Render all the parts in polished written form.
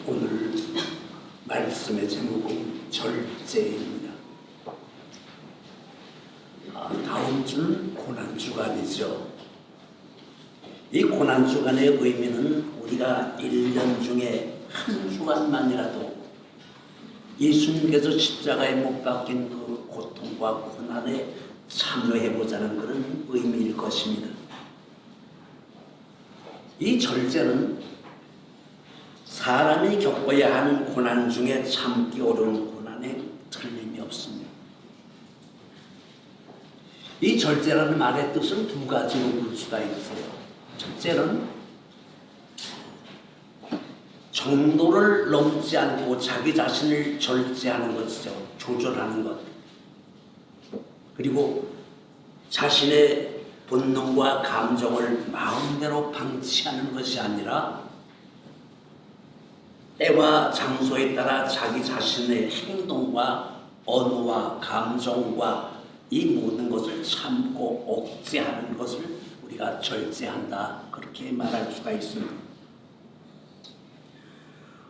오늘 말씀의 제목은 절제입니다. 다음 주는 고난주간이죠. 이 고난주간의 의미는 우리가 1년 중에 한 주간만이라도 예수님께서 십자가에 못 박힌 그 고통과 고난에 참여해보자는 그런 의미일 것입니다. 이 절제는 사람이 겪어야 하는 고난 중에 참기 어려운 고난에 틀림이 없습니다. 이 절제라는 말의 뜻은 두 가지로 볼 수가 있어요. 첫째는 정도를 넘지 않고 자기 자신을 절제하는 것이죠. 조절하는 것. 그리고 자신의 본능과 감정을 마음대로 방치하는 것이 아니라 때와 장소에 따라 자기 자신의 행동과 언어와 감정과 이 모든 것을 참고 억제하는 것을 우리가 절제한다, 그렇게 말할 수가 있습니다.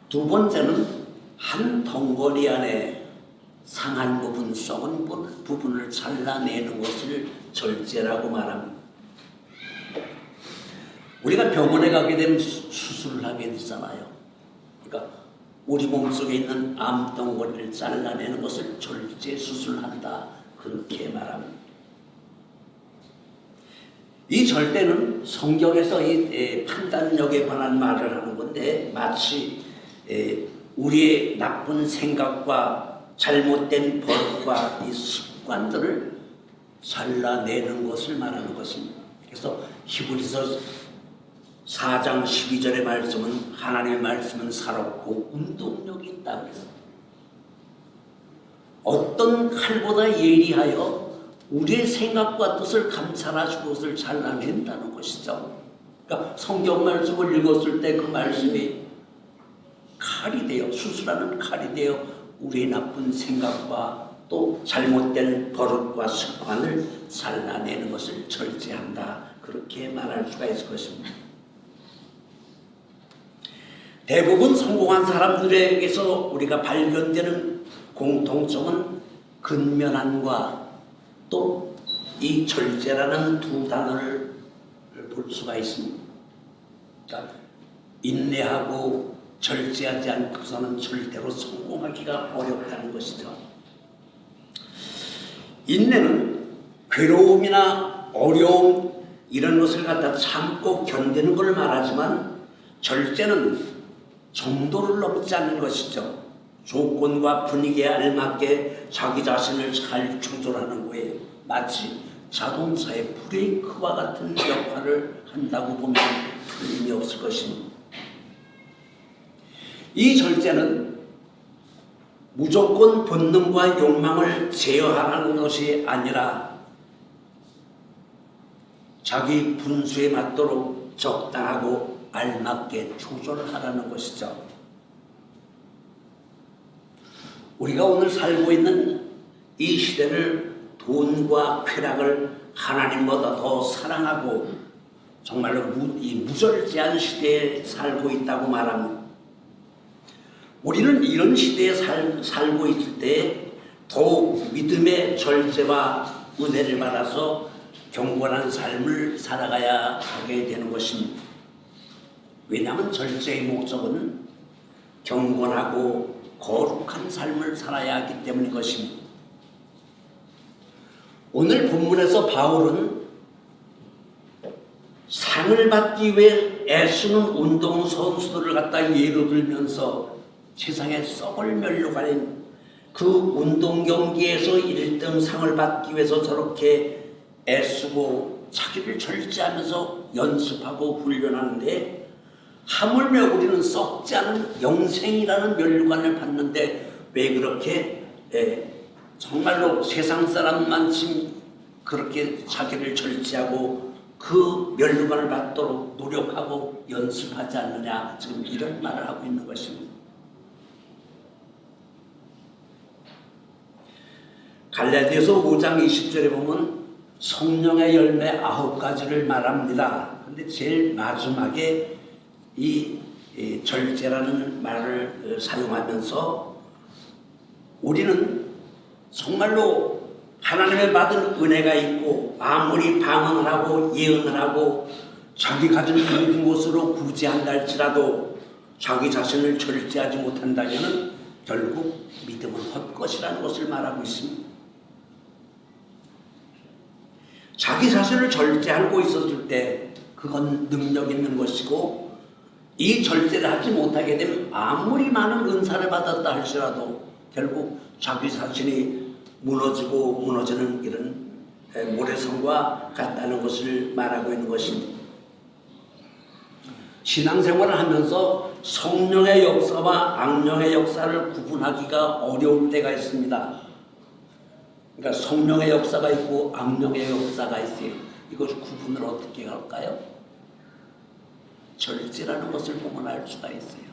두 번째는 한 덩어리 안에 상한 부분, 썩은 부분을 잘라내는 것을 절제라고 말합니다. 우리가 병원에 가게 되면 수술을 하게 되잖아요. 그러니까 우리 몸속에 있는 암덩어리를 잘라내는 것을 절제 수술한다, 그렇게 말합니다. 이 절대는 성경에서 이 판단력에 관한 말을 하는 건데, 마치 우리의 나쁜 생각과 잘못된 버릇과 이 습관들을 잘라내는 것을 말하는 것입니다. 그래서 히브리서 4장 12절의 말씀은 하나님의 말씀은 살았고 운동력이 있다 그랬어요. 어떤 칼보다 예리하여 우리의 생각과 뜻을 감찰하시고 그것을 잘라낸다는 것이죠. 그러니까 성경 말씀을 읽었을 때 그 말씀이 칼이 되어, 수술하는 칼이 되어 우리의 나쁜 생각과 또 잘못된 버릇과 습관을 잘라내는 것을 절제한다, 그렇게 말할 수가 있을 것입니다. 대부분 성공한 사람들에게서 우리가 발견되는 공통점은 근면함과 또 이 절제라는 두 단어를 볼 수가 있습니다. 그러니까 인내하고 절제하지 않고서는 절대로 성공하기가 어렵다는 것이죠. 인내는 괴로움이나 어려움 이런 것을 갖다 참고 견디는 걸 말하지만, 절제는 정도를 넘지 않는 것이죠. 조건과 분위기에 알맞게 자기 자신을 잘 조절하는 거예요. 마치 자동차의 브레이크와 같은 역할을 한다고 보면 틀림이 없을 것입니다. 이 절제는 무조건 본능과 욕망을 제어하는 것이 아니라 자기 분수에 맞도록 적당하고 알맞게 조절하라는 것이죠. 우리가 오늘 살고 있는 이 시대를 돈과 쾌락을 하나님보다 더 사랑하고 정말로 이 무절제한 시대에 살고 있다고 말합니다. 우리는 이런 시대에 살고 있을 때 더욱 믿음의 절제와 은혜를 받아서 경건한 삶을 살아가야 하게 되는 것입니다. 왜냐하면 절제의 목적은 경건하고 거룩한 삶을 살아야 하기 때문인 것입니다. 오늘 본문에서 바울은 상을 받기 위해 애쓰는 운동선수들을 갖다 예로 들면서 세상에 썩을 멸류관인 그 운동 경기에서 1등 상을 받기 위해서 저렇게 애쓰고 자기를 절제하면서 연습하고 훈련하는데, 하물며 우리는 썩지 않은 영생이라는 멸류관을 받는데 왜 그렇게 정말로 세상 사람만큼 그렇게 자기를 절제하고 그 멸류관을 받도록 노력하고 연습하지 않느냐, 지금 이런 말을 하고 있는 것입니다. 갈라디아서 5장 20절에 보면 성령의 열매 9가지를 말합니다. 그런데 제일 마지막에 이 이 절제라는 말을 사용하면서 우리는 정말로 하나님의 받은 은혜가 있고 아무리 방언을 하고 예언을 하고 자기 가진 모든 것으로 구제한다 할지라도 자기 자신을 절제하지 못한다면 결국 믿음은 헛것이라는 것을 말하고 있습니다. 자기 자신을 절제하고 있었을 때 그건 능력 있는 것이고, 이 절제를 하지 못하게 되면 아무리 많은 은사를 받았다 할지라도 결국 자기 자신이 무너지고 무너지는 이런 모래성과 같다는 것을 말하고 있는 것입니다. 신앙생활을 하면서 성령의 역사와 악령의 역사를 구분하기가 어려울 때가 있습니다. 그러니까 성령의 역사가 있고 악령의 역사가 있어요. 이것을 구분을 어떻게 할까요? 절제라는 것을 보면 알 수가 있어요.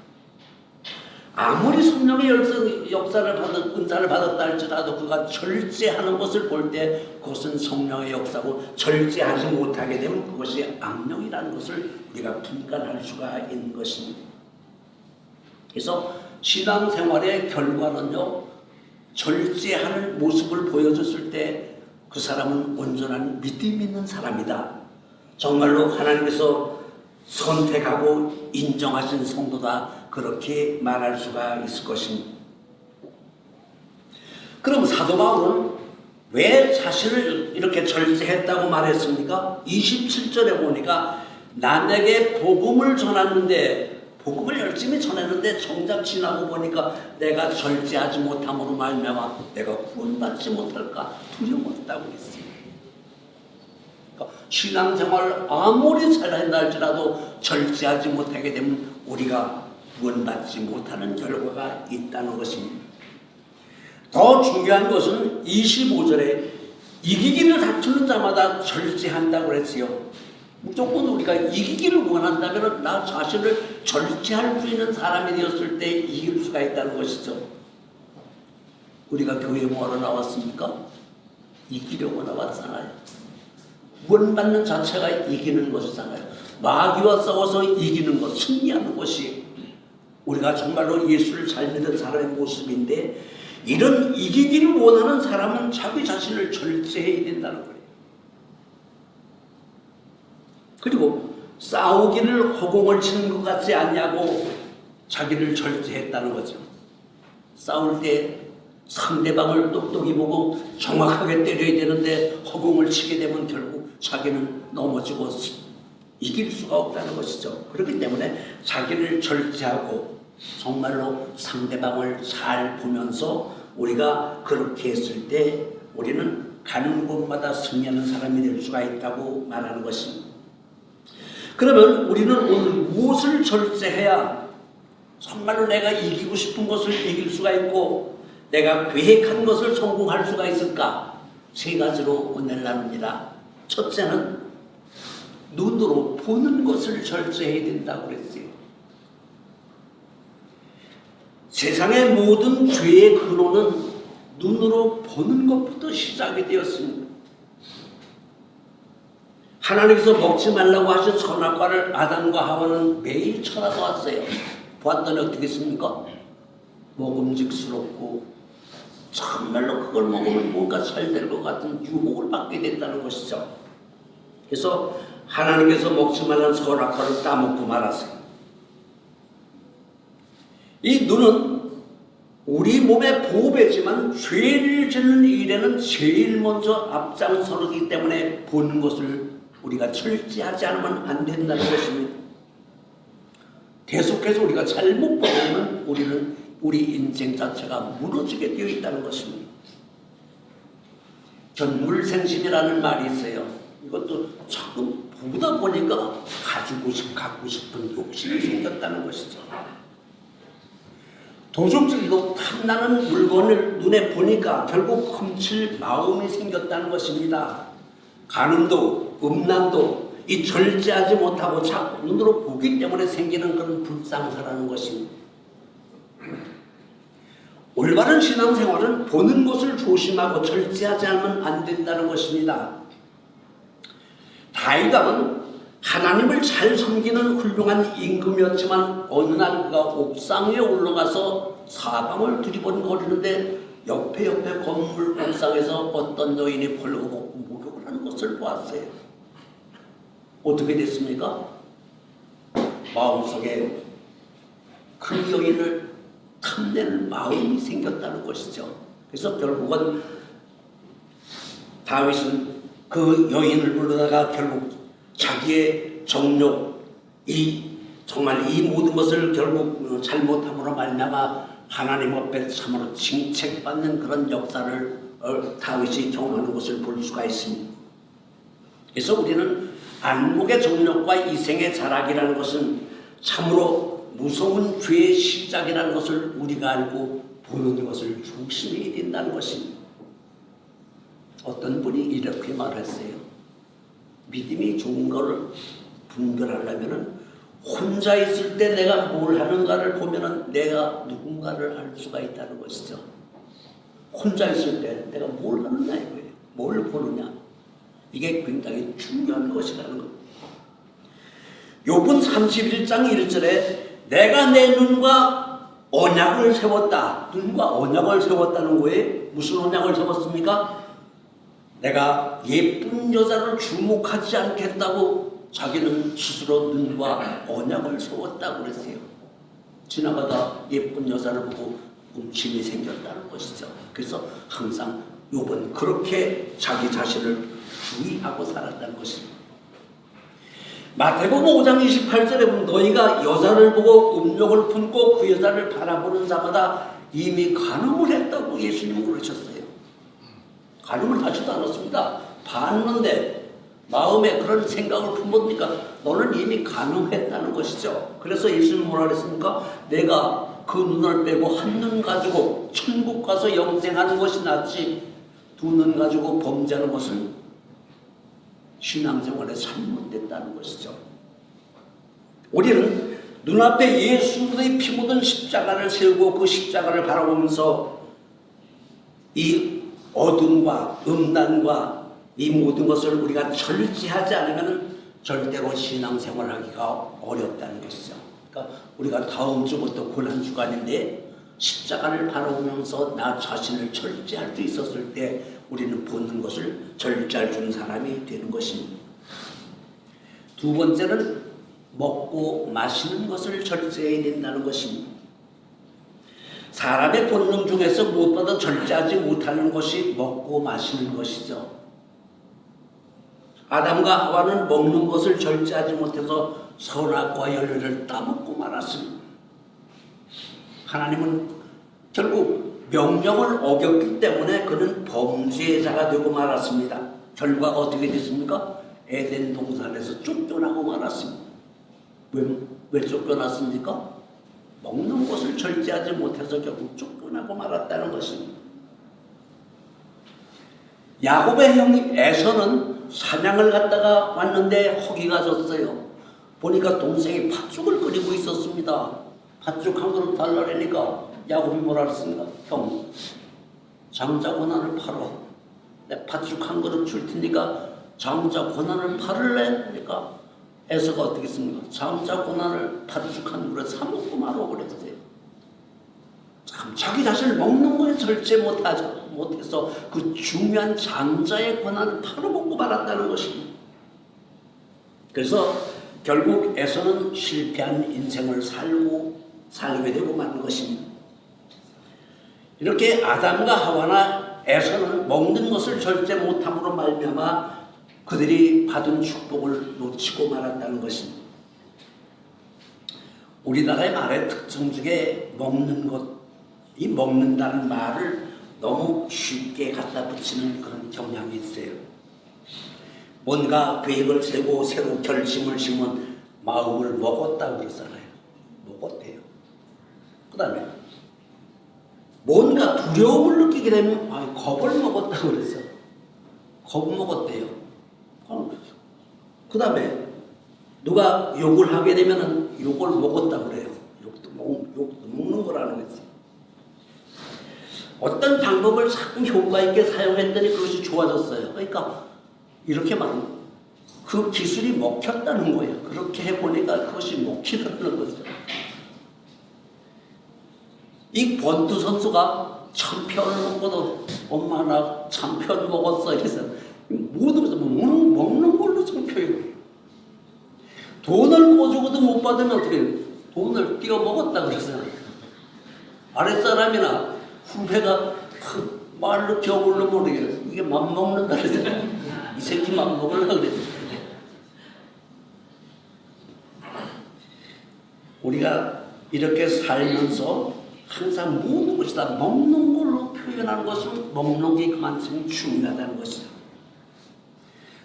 아무리 성령의 은사를 받았다 할지라도 그가 절제하는 것을 볼 때 그것은 성령의 역사고, 절제하지 못하게 되면 그것이 악령이라는 것을 우리가 분간할 수가 있는 것입니다. 그래서 신앙생활의 결과는요, 절제하는 모습을 보여줬을 때 그 사람은 온전한 믿음 있는 사람이다. 정말로 하나님께서 선택하고 인정하신 성도다. 그렇게 말할 수가 있을 것입니다. 그럼 사도 바울은 왜 자신을 이렇게 절제했다고 말했습니까? 27절에 보니까 남에게 복음을 전했는데, 복음을 열심히 전했는데 정작 지나고 보니까 내가 절제하지 못함으로 말미암아 내가 구원받지 못할까 두려웠다고 했어요. 그러니까 신앙생활을 아무리 잘한다 할지라도 절제하지 못하게 되면 우리가 구원받지 못하는 결과가 있다는 것입니다. 더 중요한 것은 25절에 이기기를 다투는 자마다 절제한다고 그랬어요. 무조건 우리가 이기기를 원한다면 나 자신을 절제할 수 있는 사람이 되었을 때 이길 수가 있다는 것이죠. 우리가 교회에 뭐하러 나왔습니까? 이기려고 나왔잖아요. 구원받는 자체가 이기는 것이잖아요. 마귀와 싸워서 이기는 것, 승리하는 것이 우리가 정말로 예수를 잘 믿는 사람의 모습인데, 이런 이기기를 원하는 사람은 자기 자신을 절제해야 된다는 거예요. 그리고 싸우기를 허공을 치는 것 같지 않냐고 자기를 절제했다는 거죠. 싸울 때 상대방을 똑똑히 보고 정확하게 때려야 되는데 허공을 치게 되면 결국 자기는 넘어지고 이길 수가 없다는 것이죠. 그렇기 때문에 자기를 절제하고 정말로 상대방을 잘 보면서 우리가 그렇게 했을 때 우리는 가는 곳마다 승리하는 사람이 될 수가 있다고 말하는 것입니다. 그러면 우리는 오늘 무엇을 절제해야 정말로 내가 이기고 싶은 것을 이길 수가 있고 내가 계획한 것을 성공할 수가 있을까? 세 가지로 오늘 나눕니다. 첫째는 눈으로 보는 것을 절제해야 된다고 그랬어요. 세상의 모든 죄의 근원은 눈으로 보는 것부터 시작이 되었습니다. 하나님께서 먹지 말라고 하신 선악과를 아담과 하와는 매일 쳐다보았어요. 보았더니 어떻게 했습니까? 먹음직스럽고 정말로 그걸 먹으면 뭔가 잘 될 것 같은 유혹을 받게 된다는 것이죠. 그래서 하나님께서 먹지 말라는 선악과를 따먹고 말았어요. 이 눈은 우리 몸의 보배지만 죄를 짓는 일에는 제일 먼저 앞장서기 때문에 보는 것을 우리가 절제하지 않으면 안 된다는 것입니다. 계속해서 우리가 잘못 보면 우리는 우리 인생 자체가 무너지게 되어 있다는 것입니다. 견물생심이라는 말이 있어요. 이것도 자꾸 보다 보니까 갖고 싶은 욕심이 생겼다는 것이죠. 도둑질도 탐나는 물건을 눈에 보니까 결국 훔칠 마음이 생겼다는 것입니다. 간음도 음란도 이 절제하지 못하고 자꾸 눈으로 보기 때문에 생기는 그런 불상사라는 것입니다. 올바른 신앙생활은 보는 것을 조심하고 절제하지 않으면 안 된다는 것입니다. 다윗 왕은 하나님을 잘 섬기는 훌륭한 임금이었지만 어느 날 그가 옥상에 올라가서 사방을 두리번거리는데 옆에 건물 옥상에서 어떤 여인이 벌거벗고 목욕을 하는 것을 보았어요. 어떻게 됐습니까? 마음속에 그 여인을 탐낼 마음이 생겼다는 것이죠. 그래서 결국은 다윗은 그 여인을 불러다가 결국 자기의 정욕, 정말 이 모든 것을 결국 잘못함으로 말미암아 하나님 앞에 참으로 징책받는 그런 역사를 다윗이 경험하는 것을 볼 수가 있습니다. 그래서 우리는 안목의 정욕과 이생의 자락이라는 것은 참으로 무서운 죄의 시작이라는 것을 우리가 알고 보는 것을 조심해야 된다는 것입니다. 어떤 분이 이렇게 말했어요. 믿음이 좋은 것을 분별하려면 혼자 있을 때 내가 뭘 하는가를 보면 내가 누군가를 알 수가 있다는 것이죠. 혼자 있을 때 내가 뭘 하느냐 이거예요. 뭘 보느냐. 이게 굉장히 중요한 것이라는 것. 욥은 31장 1절에 내가 내 눈과 언약을 세웠다. 눈과 언약을 세웠다는 거에 무슨 언약을 세웠습니까? 내가 예쁜 여자를 주목하지 않겠다고 자기는 스스로 눈과 언약을 세웠다고 그랬어요. 지나가다 예쁜 여자를 보고 움침이 생겼다는 것이죠. 그래서 항상 욥은 그렇게 자기 자신을 주의하고 살았다는 것입니다. 마태복음 5장 28절에 보면 너희가 여자를 보고 음욕을 품고 그 여자를 바라보는 자마다 이미 간음을 했다고 예수님은 그러셨어요. 간음을 하지도 않았습니다. 봤는데 마음에 그런 생각을 품으니까 너는 이미 간음했다는 것이죠. 그래서 예수님은 뭐라 그랬습니까? 내가 그 눈을 빼고 한 눈 가지고 천국 가서 영생하는 것이 낫지 두 눈 가지고 범죄하는 것은 신앙생활에 잘못됐다는 것이죠. 우리는 눈앞에 예수의 피 묻은 십자가를 세우고 그 십자가를 바라보면서 이 어둠과 음란과 이 모든 것을 우리가 절제하지 않으면 절대로 신앙생활하기가 어렵다는 것이죠. 그러니까 우리가 다음 주부터 고난주간인데 십자가를 바라보면서 나 자신을 절제할 수 있었을 때 우리는 보는 것을 절제할 수 있는 사람이 되는 것입니다. 두 번째는 먹고 마시는 것을 절제해야 된다는 것입니다. 사람의 본능 중에서 무엇보다 절제하지 못하는 것이 먹고 마시는 것이죠. 아담과 하와는 먹는 것을 절제하지 못해서 선악과 열매를 따먹고 말았습니다. 하나님은 결국 명령을 어겼기 때문에 그는 범죄자가 되고 말았습니다. 결과가 어떻게 됐습니까? 에덴 동산에서 쫓겨나고 말았습니다. 왜 쫓겨났습니까? 먹는 것을 절제하지 못해서 결국 쫓겨나고 말았다는 것입니다. 야곱의 형 에서는 사냥을 갔다가 왔는데 허기가 졌어요. 보니까 동생이 팥죽을 끓이고 있었습니다. 팥죽 한 그릇 달라니까 야곱이 뭐라 그랬습니까? 형, 장자 고난을 팔어. 내 팥죽 한 그릇 줄 테니까 장자 고난을 팔을래? 그러니까 에서가 어떻게 했습니까? 장자 고난을 팥죽 한 그릇 사 먹고 말어 그랬어요. 참 자기 자신을 먹는 거에 절제 못해서 그 중요한 장자의 권한을 팔아먹고 말았다는 것입니다. 그래서 결국 에서는 실패한 인생을 살게 되고 마는 것입니다. 이렇게 아담과 하와나 에서는 먹는 것을 절제 못함으로 말미암아 그들이 받은 축복을 놓치고 말았다는 것입니다. 우리나라의 말의 특징 중에 먹는 것, 이 먹는다는 말을 너무 쉽게 갖다 붙이는 그런 경향이 있어요. 뭔가 계획을 세고 새로 결심을 심은 마음을 먹었다고 그러잖아요. 먹었대요. 그 다음에 뭔가 두려움을 느끼게 되면 겁을 먹었다고 그랬어. 겁 먹었대요. 그 다음에 누가 욕을 하게 되면 욕을 먹었다고 그래요. 욕도 먹는 거라는 거지. 어떤 방법을 참 효과 있게 사용했더니 그것이 좋아졌어요. 그러니까 이렇게 말하면 그 기술이 먹혔다는 거예요. 그렇게 해보니까 그것이 먹히더라는 거죠. 이 권투 선수가 1000편을 먹고도 엄마 나 1000편 먹었어 이래서 모든 것을 먹는 걸로 성표해요. 돈을 꿔주고도 못 받으면 어떻게 해요? 돈을 띄워 먹었다 그러잖아요. 아랫사람이나 후배가 말로 겨울로 모르겠어. 이게 맘먹는다 그러잖아요. 이 새끼 맘먹으려고 그랬어요. 우리가 이렇게 살면서 항상 모든 것이 다 먹는 걸로 표현하는 것은 먹는 게 그만큼 중요하다는 것이죠.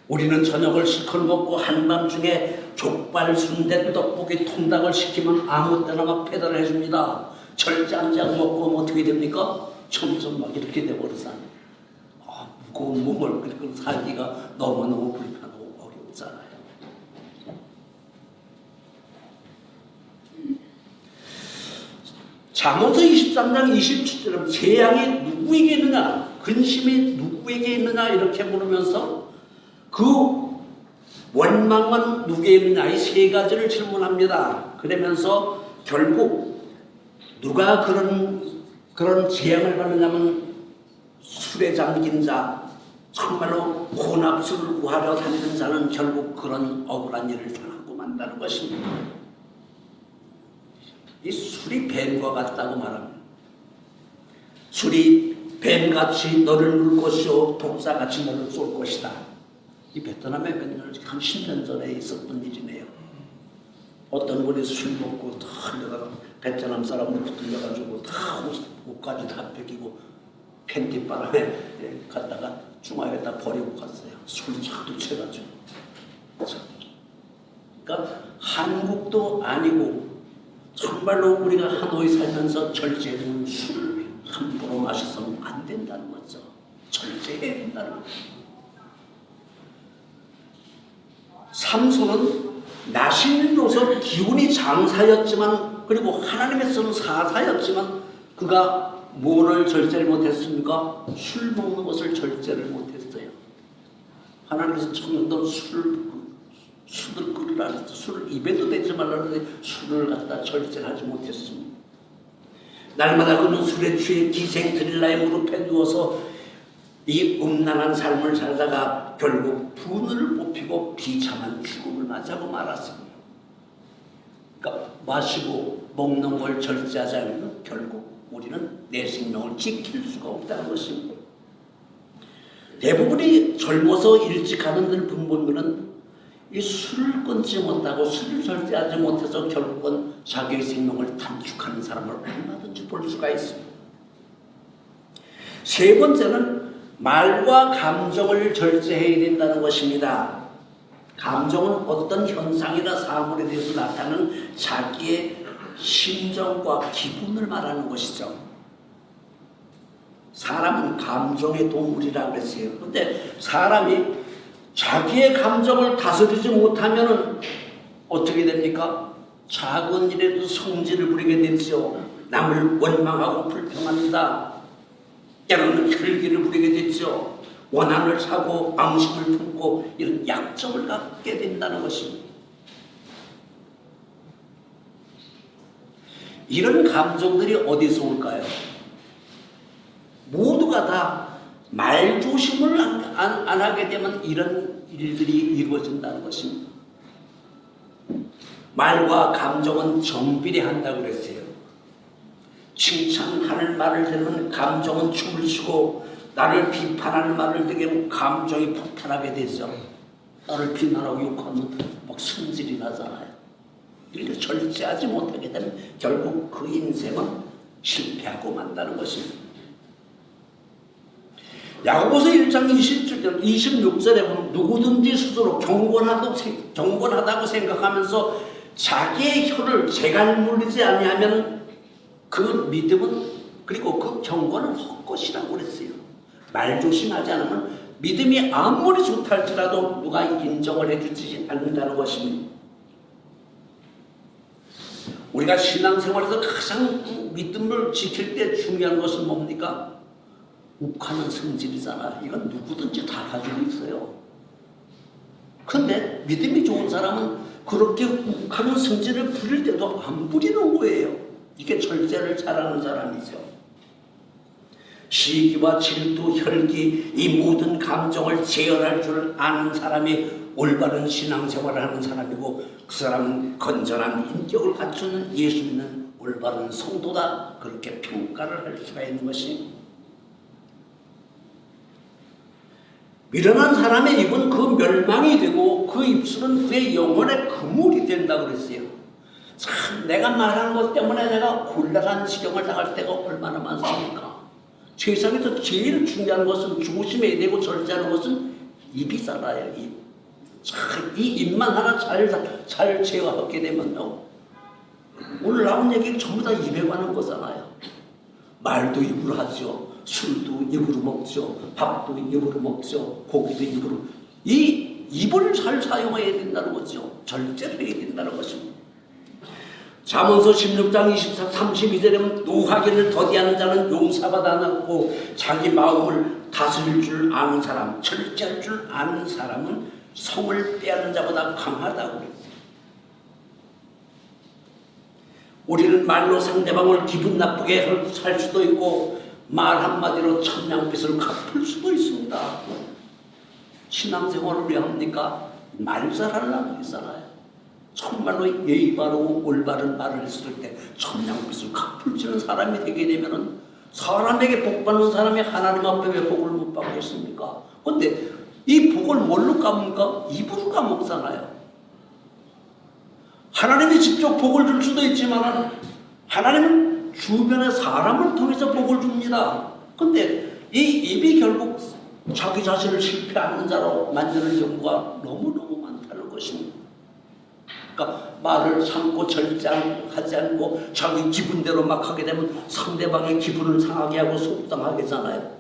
우리는 저녁을 실컷 먹고 한밤중에 족발, 순대, 떡볶이, 통닭을 시키면 아무 때나 막 배달해 줍니다. 절장장 먹고 하면 어떻게 됩니까? 점점 막 이렇게 돼버리잖아요. 무거운 몸을 그리고 살기가 너무너무 불편하고 어렵잖아요. 잠언서 23장 27절은 재앙이 누구에게 있느냐, 근심이 누구에게 있느냐 이렇게 물으면서 그 원망은 누구에게 있느냐 이 세 가지를 질문합니다. 그러면서 결국 누가 그런 재앙을 받느냐면 술에 잠긴 자, 정말로 혼합술을 구하러 다니는 자는 결국 그런 억울한 일을 당하고 만다는 것입니다. 이 술이 뱀과 같다고 말합니다. 술이 뱀같이 너를 물 것이요 독사같이 너를 쏠 것이다. 이 베트남에 한 10년 전에 있었던 일이네요. 어떤 분이 술 먹고 다 흘려다가 베트남 사람을 붙들려가지고 다 옷까지 다 뺏기고 팬티바람에 갔다가 중앙에다 버리고 갔어요. 술이 자꾸 취해가지고. 그러니까 한국도 아니고 정말로 우리가 하노이 살면서 절제는 술을 함부로 마셔서는 안 된다는 거죠. 절제해야 된다는 거죠. 삼손은 나신으로서 기운이 장사였지만 그리고 하나님의 쓰는 사사였지만 그가 뭐를 절제를 못했습니까? 술 먹는 것을 절제를 못했어요. 하나님께서 청년들 술을 끓이라 했어. 술을 입에도 대지 말라는데 술을 갖다 절제하지 못했습니다. 날마다 그는 술에 취해 기생 드릴라의 무릎에 누워서 이 음란한 삶을 살다가 결국 분을 뽑히고 비참한 죽음을 맞이하고 말았습니다. 그러니까 마시고 먹는 걸 절제하지 않으면 결국 우리는 내 생명을 지킬 수가 없다는 것입니다. 대부분이 젊어서 일찍 가는 들 분본들은 이 술을 끊지 못하고 술을 절제하지 못해서 결국은 자기의 생명을 단축하는 사람을 얼마든지 볼 수가 있습니다. 세 번째는 말과 감정을 절제해야 된다는 것입니다. 감정은 어떤 현상이나 사물에 대해서 나타나는 자기의 심정과 기분을 말하는 것이죠. 사람은 감정의 동물이라고 그랬어요. 그런데 사람이 자기의 감정을 다스리지 못하면 어떻게 됩니까? 작은 일에도 성질을 부리게 되죠. 남을 원망하고 불평합니다. 때로는 혈기를 부리게 되죠. 원한을 사고 앙심을 품고 이런 약점을 갖게 된다는 것입니다. 이런 감정들이 어디서 올까요? 모두가 다 말조심을 안 하게 되면 이런 일들이 이루어진다는 것입니다. 말과 감정은 정비례한다고 그랬어요. 칭찬하는 말을 들으면 감정은 춤을 추고 나를 비판하는 말을 듣기에는 감정이 폭탄하게 되죠. 나를 비난하고 욕하면 막 승질이 나잖아요. 이렇게 절제하지 못하게 되면 결국 그 인생은 실패하고 만다는 것입니다. 야고보서 1장 26절에 보면 누구든지 스스로 경건하다고 생각하면서 자기의 혀를 재갈 물리지 아니하면 그 믿음은 그리고 그 경건은 헛것이라고 그랬어요. 말 조심하지 않으면 믿음이 아무리 좋다 할지라도 누가 인정을 해주지 않는다는 것입니다. 우리가 신앙생활에서 가장 믿음을 지킬 때 중요한 것은 뭡니까? 욱하는 성질이잖아. 이건 누구든지 다 가지고 있어요. 근데 믿음이 좋은 사람은 그렇게 욱하는 성질을 부릴 때도 안 부리는 거예요. 이게 절제를 잘하는 사람이죠. 시기와 질투, 혈기, 이 모든 감정을 제어할 줄 아는 사람이 올바른 신앙생활을 하는 사람이고, 그 사람은 건전한 인격을 갖추는 예수 믿는 올바른 성도다, 그렇게 평가를 할 수가 있는 것이, 미련한 사람의 입은 그 멸망이 되고 그 입술은 그의 영혼의 그물이 된다고 그랬어요. 참, 내가 말하는 것 때문에 내가 곤란한 지경을 당할 때가 얼마나 많습니까? 세상에서 제일 중요한 것은 조심해야 되고 절제하는 것은 입이잖아요. 입. 참, 이 입만 하나 잘 제어하게 되면요, 오늘 나온 얘기 전부 다 입에 관한 거잖아요. 말도 입으로 하죠. 술도 입으로 먹죠. 밥도 입으로 먹죠. 고기도 입으로. 이 입을 잘 사용해야 된다는 거죠. 절제를 해야 된다는 것입니다. 잠언서 16장 32절에는 노하기를 더디하는 자는 용서받아 놨고 자기 마음을 다스릴 줄 아는 사람, 절제할 줄 아는 사람은 성을 빼앗는 자보다 강하다고 그랬어요. 우리는 말로 상대방을 기분 나쁘게 할 수도 있고 말 한마디로 천냥빚을 갚을 수도 있습니다. 신앙생활을 왜 합니까? 말 잘하려고 했잖아요. 정말로 예의 바르고 올바른 말을 했을 때 천냥빚을 갚을 수 있는 사람이 되게 되면은, 사람에게 복 받는 사람이 하나님 앞에 왜 복을 못 받겠습니까? 근데 이 복을 뭘로 갚습니까? 입으로 까먹잖아요. 하나님이 직접 복을 줄 수도 있지만 하나님은 주변의 사람을 통해서 복을 줍니다. 근데 이 입이 결국 자기 자신을 실패하는 자로 만드는 경우가 너무너무 많다는 것입니다. 그러니까 말을 참고 절제하지 않고 자기 기분대로 막 하게 되면 상대방의 기분을 상하게 하고 속상하게 하잖아요.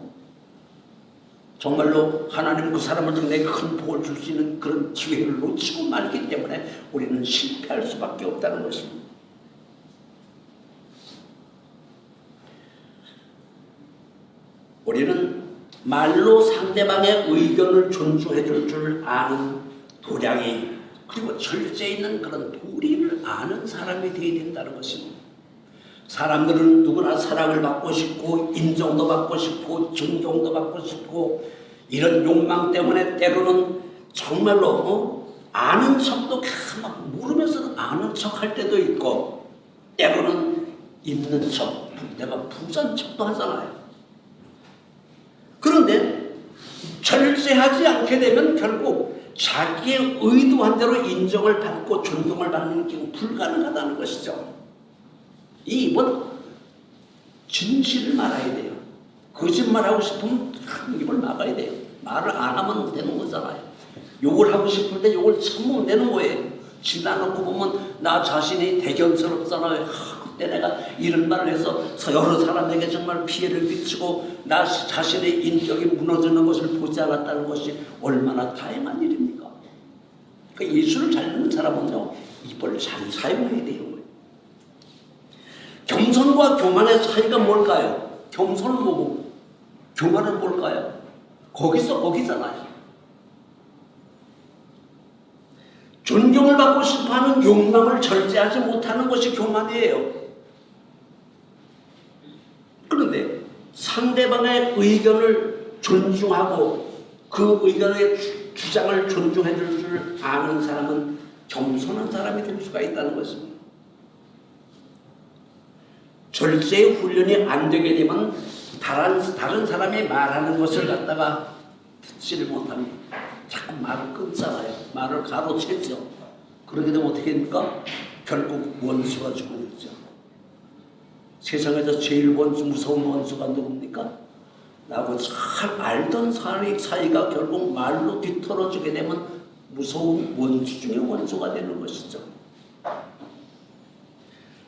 정말로 하나님 그 사람을 통해 큰 복을 줄 수 있는 그런 기회를 놓치고 말기 때문에 우리는 실패할 수밖에 없다는 것입니다. 우리는 말로 상대방의 의견을 존중해 줄 줄 아는 도량이, 그리고 절제 있는 그런 도리를 아는 사람이 되어야 된다는 것입니다. 사람들은 누구나 사랑을 받고 싶고 인정도 받고 싶고 존경도 받고 싶고, 이런 욕망 때문에 때로는 정말로 아는 척도 막 모르면서 아는 척 할 때도 있고, 때로는 있는 척, 내가 부자인 척도 하잖아요. 그런데 절제하지 않게 되면 결국 자기의 의도한 대로 인정을 받고 존경을 받는 게 불가능하다는 것이죠. 이 입은 진실을 말해야 돼요. 거짓말하고 싶으면 입을 막아야 돼요. 말을 안 하면 되는 거잖아요. 욕을 하고 싶을 때 욕을 참으면 되는 거예요. 지나놓고 보면 나 자신이 대견스럽잖아요. 그때 내가 이런 말을 해서 여러 사람에게 정말 피해를 끼치고 나 자신의 인격이 무너지는 것을 보지 않았다는 것이 얼마나 다행한 일입니까? 그 예수를 잘 믿는 사람은요, 입을 잘 사용해야 돼요. 겸손과 교만의 차이가 뭘까요? 겸손은 뭐고 교만은 뭘까요? 거기잖아요. 존경을 받고 싶어하는 욕망을 절제하지 못하는 것이 교만이에요. 그런데 상대방의 의견을 존중하고 그 의견의 주장을 존중해 줄 줄 아는 사람은 겸손한 사람이 될 수가 있다는 것입니다. 절제의 훈련이 안 되게 되면 다른 사람이 말하는 것을 갖다가 듣지를 못합니다. 자꾸 말을 끊잖아요. 말을 가로채죠. 그렇게 되면 어떻게 됩니까? 결국 원수가 죽어있죠. 세상에서 제일 무서운 원수가 누굽니까? 나하고 잘 알던 사이가 결국 말로 뒤틀어지게 되면 무서운 원수 중에 원수가 되는 것이죠.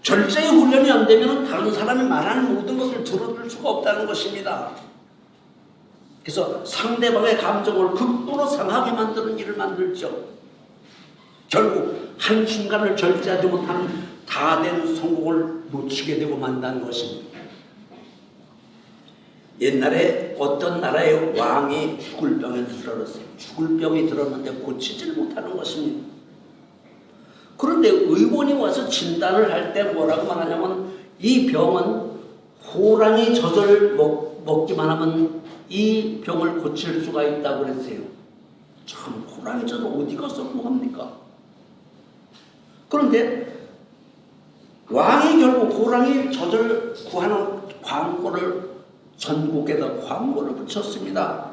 절제의 훈련이 안 되면 다른 사람이 말하는 모든 것을 들어줄 수가 없다는 것입니다. 그래서 상대방의 감정을 극도로 상하게 만드는 일을 만들죠. 결국 한순간을 절제하지 못하는 다 된 성공을 놓치게 되고 만다는 것입니다. 옛날에 어떤 나라의 왕이 죽을 병에 들었어요. 죽을 병이 들었는데 고치질 못하는 것입니다. 그런데 의원이 와서 진단을 할 때 뭐라고 말하냐면 이 병은 호랑이 젖을 먹기만 하면 이 병을 고칠 수가 있다고 그랬어요. 참, 호랑이 젖을 어디 가서 구합니까? 그런데 왕이 결국 호랑이 젖을 구하는 광고를 전국에다 광고를 붙였습니다.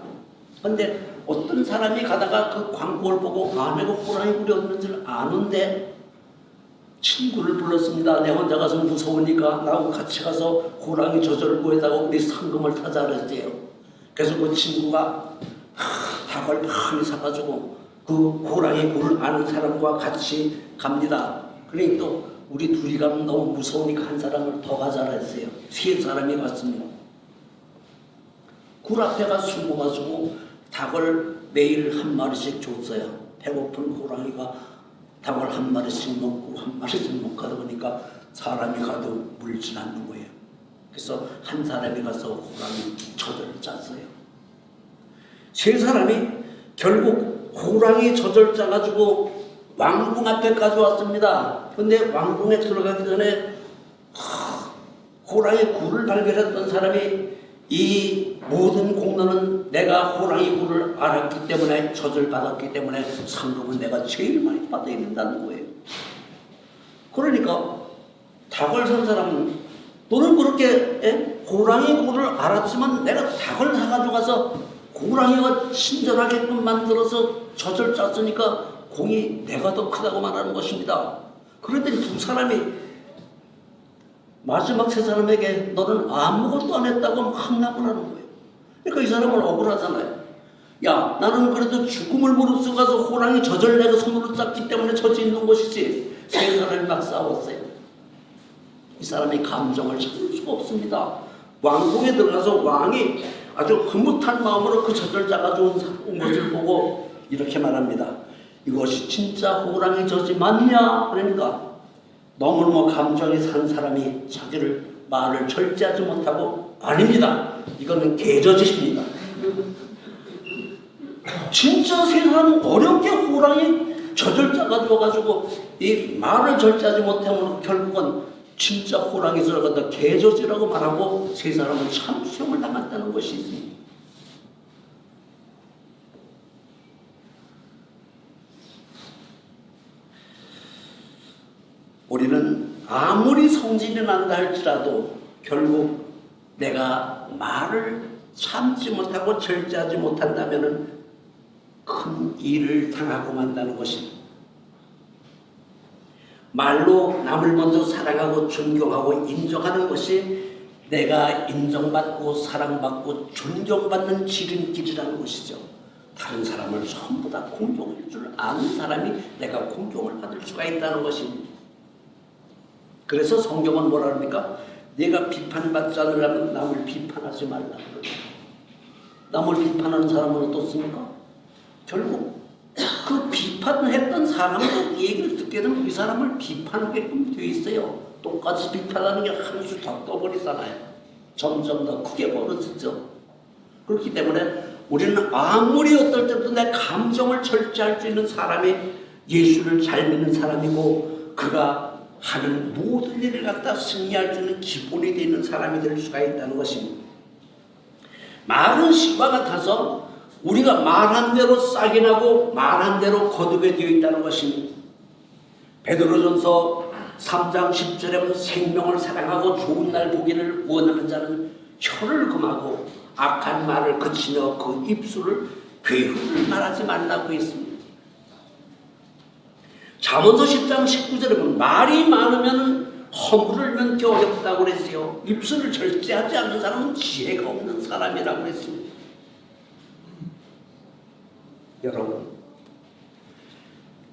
그런데 어떤 사람이 가다가 그 광고를 보고 내가 호랑이 굴이 없는지를 아는데 친구를 불렀습니다. 내 혼자 가서 무서우니까 나하고 같이 가서 호랑이 젖을 구해다가 우리 상금을 타자 그랬어요. 그래서 그 친구가 닭을 많이 사가지고 그 호랑이 굴을 아는 사람과 같이 갑니다. 그러니 또 우리 둘이 가면 너무 무서우니까 한 사람을 더 가자라 했어요. 3사람이 갔습니다. 굴 앞에 가서 숨어가지고 닭을 매일 한 마리씩 줬어요. 배고픈 호랑이가 닭을 한 마리씩 먹고 한 마리씩 못 가다 보니까 사람이 가도 물질 않는 거예요. 그래서 한 사람이 가서 호랑이 젖을 짰어요. 3사람이 결국 호랑이 젖을 짜가지고 왕궁 앞에까지 왔습니다. 근데 왕궁에 들어가기 전에 호랑이 굴을 발견했던 사람이 이 모든 공로는 내가 호랑이 굴을 알았기 때문에 젖을 받았기 때문에 상금은 내가 제일 많이 받아야 된다는 거예요. 그러니까 닭을 산 사람은 너는 그렇게 호랑이 굴을 알았지만 내가 닭을 사가지고 가서 호랑이가 친절하게끔 만들어서 젖을 짰으니까 공이 내가 더 크다고 말하는 것입니다. 그런데 2사람이 마지막 3사람에게 너는 아무것도 안 했다고 함락을 하는 거예요. 그러니까 이 사람은 억울하잖아요. 야, 나는 그래도 죽음을 무릅쓰고서 호랑이 젖을 내가 손으로 짰기 때문에 젖이 있는 것이지. 3사람이 막 싸웠어요. 이 사람이 감정을 참을 수가 없습니다. 왕궁에 들어가서 왕이 아주 흐뭇한 마음으로 그 젖을 짜가지고 온 것을 보고 이렇게 말합니다. 이것이 진짜 호랑이 젖이 맞냐? 그러니까 너무너무 감정이 산 사람이 자기를 말을 절제하지 못하고 아닙니다. 이거는 개젖이십니다. 진짜 세상 어렵게 호랑이 젖을 짜가지고 이 말을 절제하지 못하면 결국은 진짜 호랑이 젖을 갖다 개젖이라고 말하고 3사람은 참수형을 당했다는 것이 있습니다. 우리는 아무리 성질이 난다 할지라도 결국 내가 말을 참지 못하고 절제하지 못한다면 큰 일을 당하고 만다는 것입니다. 말로 남을 먼저 사랑하고 존경하고 인정하는 것이 내가 인정받고 사랑받고 존경받는 지름길이라는 것이죠. 다른 사람을 전부 다 공경할 줄 아는 사람이 내가 공경을 받을 수가 있다는 것입니다. 그래서 성경은 뭐라 합니까? 내가 비판받지 않으려면 남을 비판하지 말라 그러죠. 남을 비판하는 사람은 어떻습니까? 결국 그 비판했던 사람의 얘기를 듣게 되면 이 사람을 비판하게끔 되어 있어요. 똑같이 비판하는 게 한 수 더 떠버리잖아요. 점점 더 크게 벌어지죠. 그렇기 때문에 우리는 아무리 어떨 때도 내 감정을 절제할 수 있는 사람이 예수를 잘 믿는 사람이고 그가 하는 모든 일을 갖다 승리할 수 있는 기본이 되는 사람이 될 수가 있다는 것입니다. 말은 시와 같아서 우리가 말한 대로 싹이 나고 말한 대로 거두게 되어 있다는 것입니다. 베드로전서 3장 10절에 생명을 사랑하고 좋은 날 보기를 원하는 자는 혀를 금하고 악한 말을 그치며 그 입술을 괴후를 말하지 말라고 했습니다. 잠언서 10장 19절에 보면 말이 많으면 허물을 면기 어렵다고 그랬어요. 입술을 절제하지 않는 사람은 지혜가 없는 사람이라고 그랬습니다. 여러분,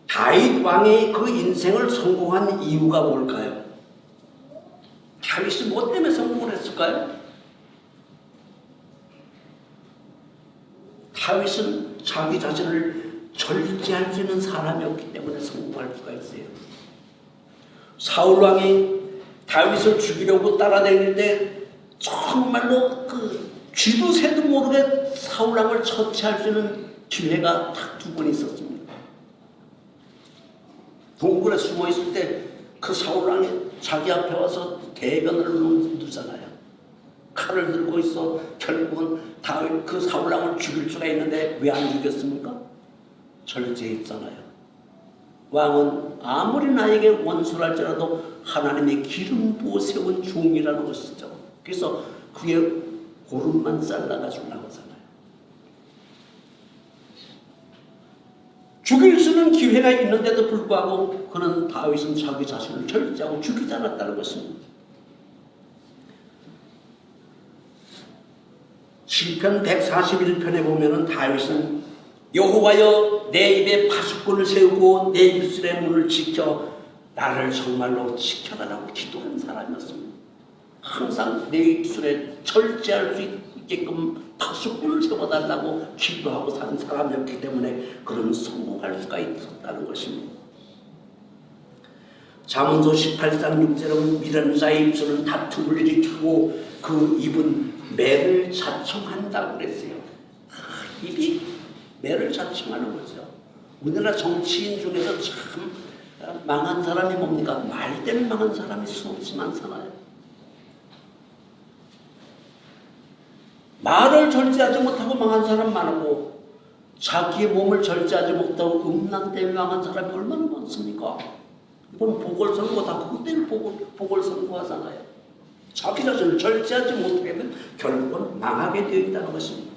다윗 왕이 그 인생을 성공한 이유가 뭘까요? 다윗이 뭐 때문에 성공을 했을까요? 다윗은 자기 자신을 절제할 수 있는 사람이었기 때문에 성공할 수가 있어요. 사울왕이 다윗을 죽이려고 따라다닐 때 정말로 그 쥐도 새도 모르게 사울왕을 처치할 수 있는 기회가 딱 2번 있었습니다. 동굴에 숨어 있을 때 그 사울왕이 자기 앞에 와서 대변을 누르잖아요. 칼을 들고 있어. 결국은 다윗 그 사울왕을 죽일 수가 있는데 왜 안 죽였습니까? 절제했잖아요. 왕은 아무리 나에게 원수랄지라도 하나님의 기름 부어 세운 종이라는 것이죠. 그래서 그의 고름만 잘라가지고 나오잖아요. 죽일 수 있는 기회가 있는데도 불구하고 그는 다윗은 자기 자신을 절제하고 죽이지 않았다는 것입니다. 시편 141편에 보면은 다윗은 여호와여 내 입에 파수꾼을 세우고 내 입술의 문을 지켜 나를 정말로 지켜달라고 기도한 사람이었습니다. 항상 내 입술에 절제할 수 있게끔 파수꾼을 세워달라고 기도하고 산 사람이었기 때문에 그런 성공할 수가 있었다는 것입니다. 잠언서 18장 6절은 미련한 자의 입술은 다툼을 일으키고 그 입은 매를 자청한다고 그랬어요. 입이 매를 자청하는 거죠. 우리나라 정치인 중에서 참 망한 사람이 뭡니까? 말 때문에 망한 사람이 수없이 많잖아요. 말을 절제하지 못하고 망한 사람 많고 자기의 몸을 절제하지 못하고 음란 때문에 망한 사람이 얼마나 많습니까? 이번 보궐선거 다 그것 때문에 보궐선거 하잖아요. 자기 자신을 절제하지 못하면 결국은 망하게 되어 있다는 것입니다.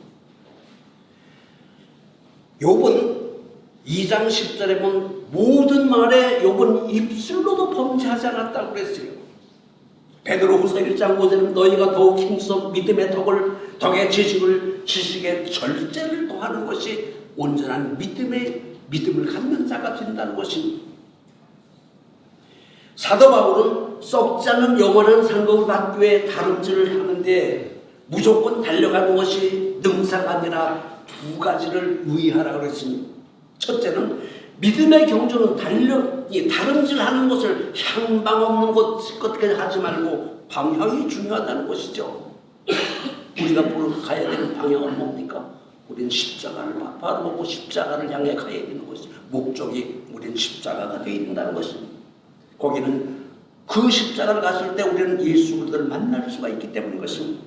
욥은 2장 10절에 보면 모든 말에 욥은 입술로도 범죄하지 않았다고 그랬어요. 베드로후서 1장 5절은 너희가 더욱 힘써 믿음의 덕의 지식의 절제를 더하는 것이 온전한 믿음을 갖는 자가 된다는 것입니다. 사도 바울은 썩지 않는 영원한 상급을 받기 위해 다름질을 하는데 무조건 달려가는 것이 능사가 아니라 2가지를 유의하라고 그랬습니다. 첫째는 믿음의 경주는 다름질하는 것을 향방 없는 것까지 하지 말고 방향이 중요하다는 것이죠. 우리가 가야 되는 방향은 뭡니까? 우리는 십자가를 바라보고 십자가를 향해 가야 되는 것이 목적이 우리는 십자가가 되어 있다는 것입니다. 거기는 그 십자가를 갔을 때 우리는 예수 그리스도를 만날 수가 있기 때문인 것입니다.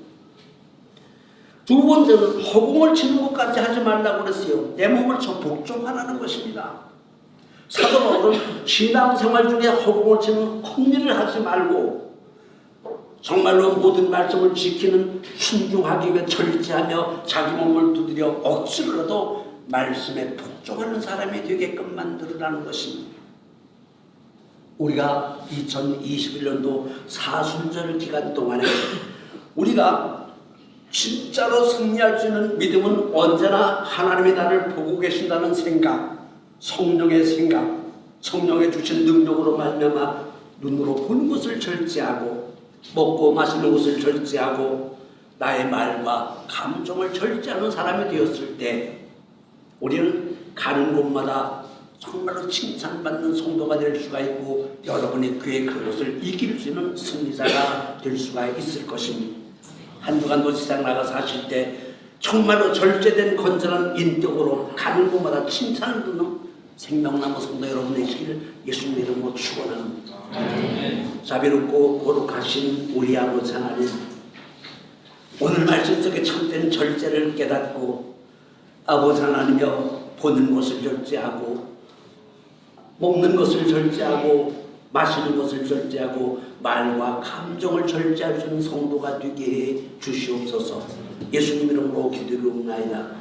2번째는 허공을 치는 것까지 하지 말라고 그랬어요. 내 몸을 복종하라는 것입니다. 사도 바울은 신앙생활 중에 허공을 치는 헛일을 하지 말고 정말로 모든 말씀을 지키는 순종하기 위해 절제하며 자기 몸을 두드려 억지로라도 말씀에 복종하는 사람이 되게끔 만들어라는 것입니다. 우리가 2021년도 사순절 기간 동안에 우리가 진짜로 승리할 수 있는 믿음은 언제나 하나님이 나를 보고 계신다는 생각, 성령의 생각, 성령의 주신 능력으로 말미암아 눈으로 보는 것을 절제하고 먹고 마시는 것을 절제하고 나의 말과 감정을 절제하는 사람이 되었을 때 우리는 가는 곳마다 정말로 칭찬받는 성도가 될 수가 있고 여러분의 교회 그것을 이길 수 있는 승리자가 될 수가 있을 것입니다. 한주간도 세상 나가서 하실 때 정말로 절제된 건전한 인격으로 가는 곳마다 칭찬을 듣는 생명나무 성도 여러분 되시기를 예수님 이름으로 축원합니다. 자비롭고 거룩하신 우리 아버지 하나님, 오늘 말씀 속에 참된 절제를 깨닫고 아버지 하나님여 보는 것을 절제하고 먹는 것을 절제하고 마시는 것을 절제하고 말과 감정을 절제할 수 있는 성도가 되게 해 주시옵소서. 예수님 이름으로 기도드리옵나이다.